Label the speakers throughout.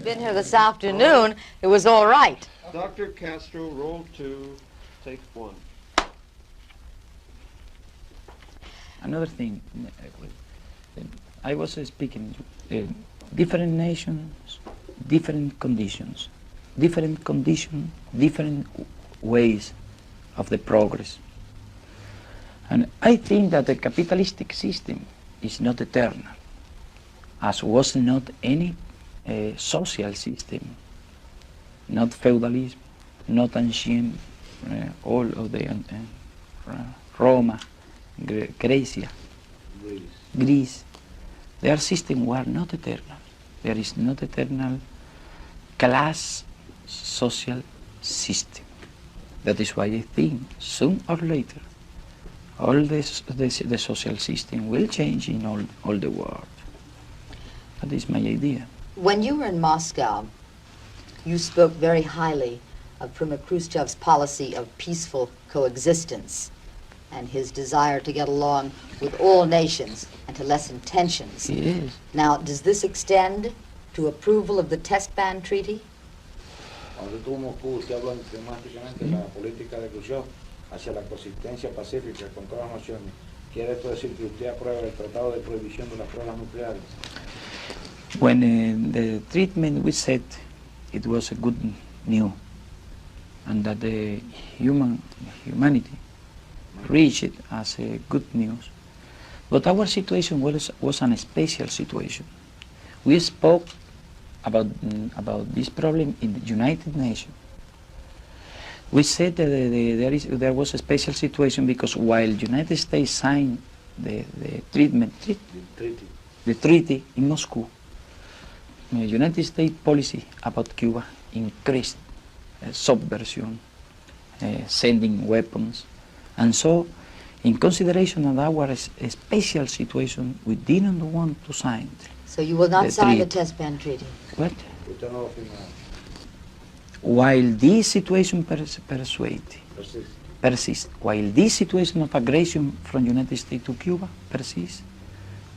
Speaker 1: been here this afternoon, it was all right.
Speaker 2: Dr. Castro, roll 2, take 1.
Speaker 3: Another thing, I was speaking, different nations, different conditions, different ways of the progress. And I think that the capitalistic system is not eternal, as was not any social system, not feudalism, not ancient, all of the Roma, Grecia, Greece. Their system were not eternal. There is not eternal class social system. That is why I think sooner or later all the social system will change in all the world. That is my idea.
Speaker 1: When you were in Moscow, you spoke very highly of Premier Khrushchev's policy of peaceful coexistence and his desire to get along with all nations and to lessen tensions.
Speaker 3: Yes.
Speaker 1: Now, does this extend to approval of the Test Ban Treaty?
Speaker 4: Cuando estuvo en Moscú, usted habló emblemáticamente de la política de Khrushchev hacia la coexistencia pacífica con todas las naciones. ¿Quiere esto decir que usted aprueba el Tratado de Prohibición de las Pruebas Nucleares?
Speaker 3: When the treatment we said it was a good news and that the humanity reached it as a good news, but our situation was an special situation. We spoke about this problem in the United Nations. We said that there was a special situation because while the United States signed the treaty in Moscow, the United States policy about Cuba increased subversion, sending weapons, and so in consideration of our special situation, we didn't want to sign.
Speaker 1: So you will not sign the Test Ban Treaty?
Speaker 3: What? While this situation persists, while this situation of aggression from United States to Cuba persists,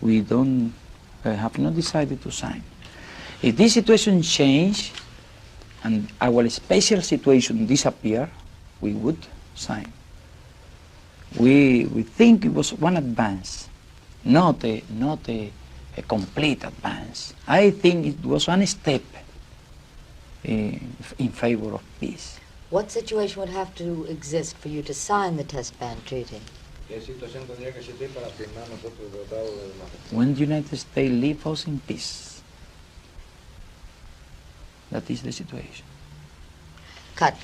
Speaker 3: we don't have not decided to sign. If this situation change and our special situation disappear, we would sign. We think it was one advance, not a complete advance. I think it was one step in favor of peace.
Speaker 1: What situation would have to exist for you to sign the Test Ban Treaty?
Speaker 3: When the United States leaves us in peace. That is the situation.
Speaker 1: Cut.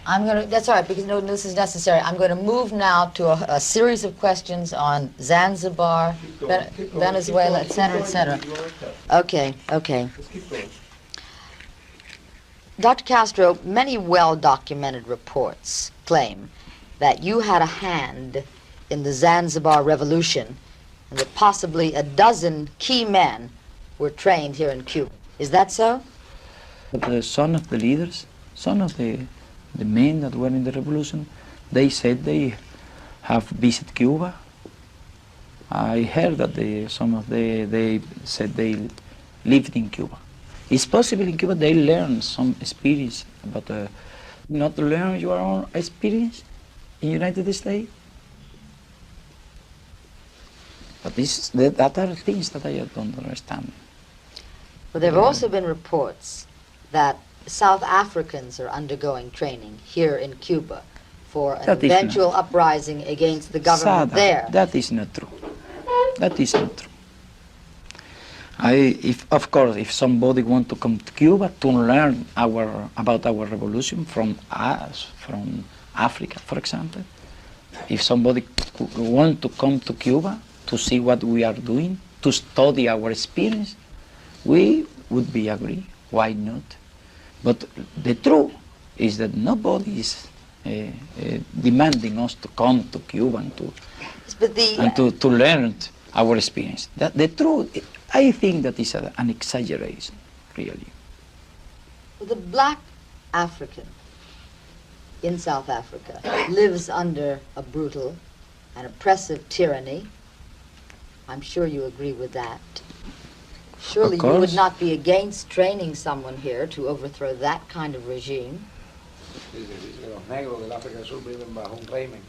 Speaker 1: That's all right, because no, this is necessary. I'm going to move now to a series of questions on Zanzibar, Venezuela, etc., etc. Okay. Dr. Castro, many well-documented reports claim that you had a hand in the Zanzibar Revolution and that possibly a dozen key men were trained here in Cuba. Is that so?
Speaker 3: The son of the leaders, son of the men that were in the revolution, they said they have visited Cuba. I heard that they said they lived in Cuba. It's possible in Cuba they learn some experience, but not learn your own experience in United States. But that are things that I don't understand.
Speaker 1: Well, there have also been reports that South Africans are undergoing training here in Cuba for an eventual uprising against the government there.
Speaker 3: That is not true. That is not true. Of course, if somebody wants to come to Cuba to learn about our revolution from us, from Africa, for example, if somebody wants to come to Cuba to see what we are doing, to study our experience, we would be agree. Why not? But the truth is that nobody is demanding us to come to Cuba and to learn our experience. The truth, I think that is an exaggeration, really.
Speaker 1: Well, the black African in South Africa lives under a brutal and oppressive tyranny. I'm sure you agree with that. Surely
Speaker 3: Of
Speaker 1: you would
Speaker 3: course.
Speaker 1: not be against training someone here to overthrow that kind of regime.
Speaker 4: Dice que los negros del África del Sur viven bajo un régimen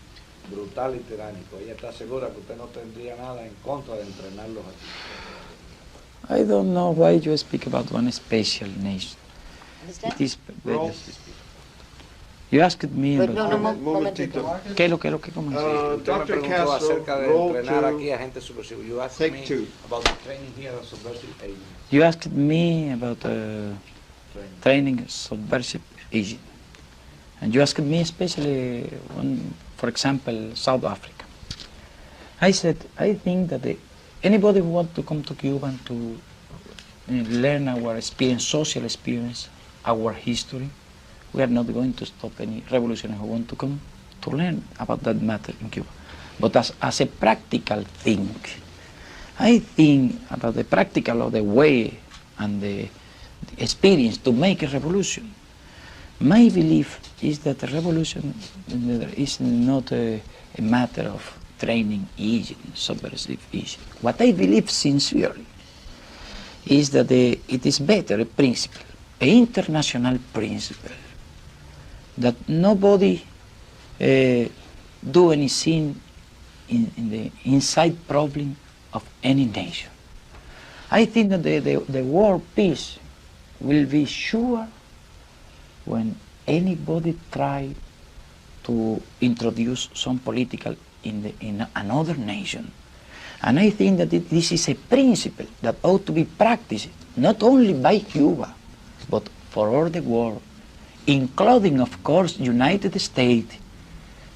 Speaker 4: brutal y tiránico. Ella está segura que usted no tendría nada en contra de entrenarlos aquí.
Speaker 3: I don't know why you speak about one special nation.
Speaker 1: Understand?
Speaker 3: It is
Speaker 2: Roll.
Speaker 3: You asked me
Speaker 1: But
Speaker 3: about...
Speaker 1: no, no,
Speaker 2: Momentito.
Speaker 3: ¿Qué es lo que cómo es?
Speaker 4: Usted me
Speaker 2: Dr.
Speaker 4: preguntó
Speaker 2: Castro,
Speaker 4: acerca de
Speaker 2: roll
Speaker 4: entrenar
Speaker 2: to
Speaker 4: aquí a gente subversiva. You asked
Speaker 2: take
Speaker 4: me
Speaker 2: two.
Speaker 4: about the training here as subversive agent.
Speaker 3: You asked me about training subversive agent. And you asked me especially, for example, South Africa. I said, I think that anybody who wants to come to Cuba and to learn our experience, social experience, our history, we are not going to stop any revolutionary who want to come to learn about that matter in Cuba. But as a practical thing, I think about the practical of the way and the experience to make a revolution. My belief is that a revolution is not a matter of training agent, subversive agent. What I believe sincerely is that it is better a principle, an international principle, that nobody do anything in the inside problem of any nation. I think that the world peace will be sure when anybody try to introduce some political in another nation. And I think that this is a principle that ought to be practiced not only by Cuba, but for all the world, including, of course, United States,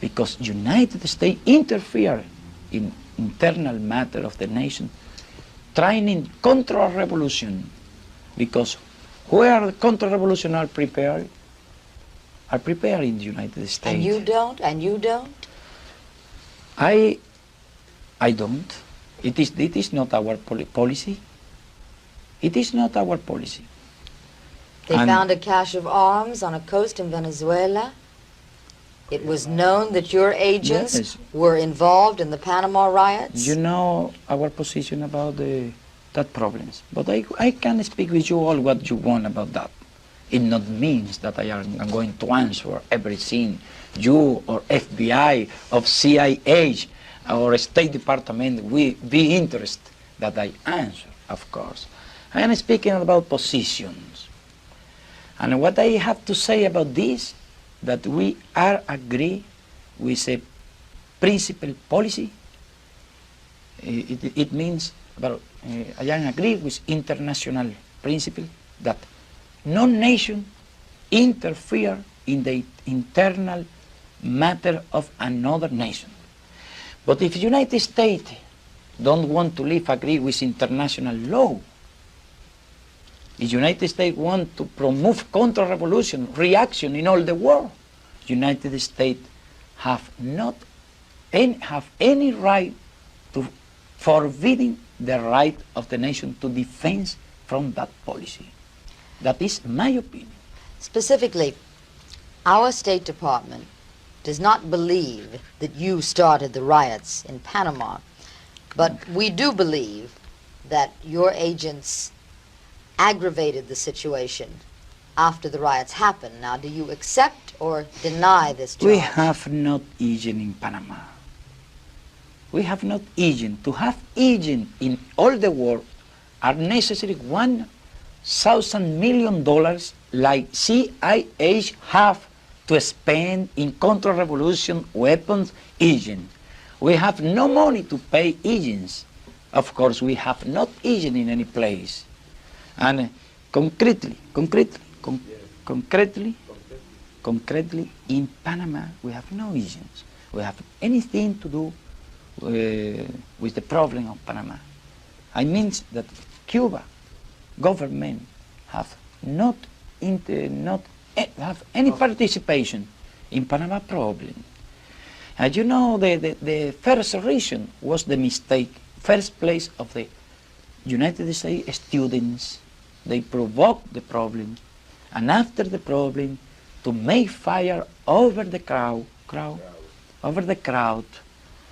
Speaker 3: because United States interfere in internal matter of the nation, trying in counter-revolution, because where the counter-revolution are prepared in the United States.
Speaker 1: And you don't? And you don't?
Speaker 3: I don't. It is not our policy. It is not our policy.
Speaker 1: They
Speaker 3: And-
Speaker 1: found a cache of arms on a coast in Venezuela. It was known that your agents
Speaker 3: Yes.
Speaker 1: were involved in the Panama riots.
Speaker 3: You know our position about that problems, but I can speak with you all what you want about that. It not means that I am going to answer everything you or FBI or CIA or State Department will be interested that I answer, of course. I am speaking about positions. And what I have to say about this, that we are agree with a principal policy. It means, I am agree with international principle that no nation interfere in the internal matter of another nation. But if the United States don't want to agree with international law, the United States want to promote counter-revolution, reaction in all the world, United States have any right to forbidding the right of the nation to defend from that policy. That is my opinion.
Speaker 1: Specifically, our State Department does not believe that you started the riots in Panama, but we do believe that your agents aggravated the situation after the riots happened. Now, do you accept or deny this charge?
Speaker 3: We have not agent in Panama. We have not agent. To have agent in all the world are necessary $1,000 million like CIA have to spend in counter-revolution weapons agent. We have no money to pay agents. Of course, we have not agent in any place. And concretely, in Panama, we have no agents. We have anything to do with the problem of Panama. I mean that Cuba government have not have any participation in Panama problem. And you know, the first reason was the mistake. First place of the United States students, they provoked the problem, and after the problem, to make fire over the crowd,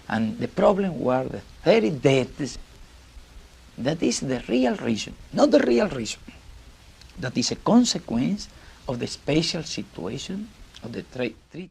Speaker 3: and the problem were the 30 deaths that is the real reason, not the real reason. That is a consequence of the special situation of the treaty.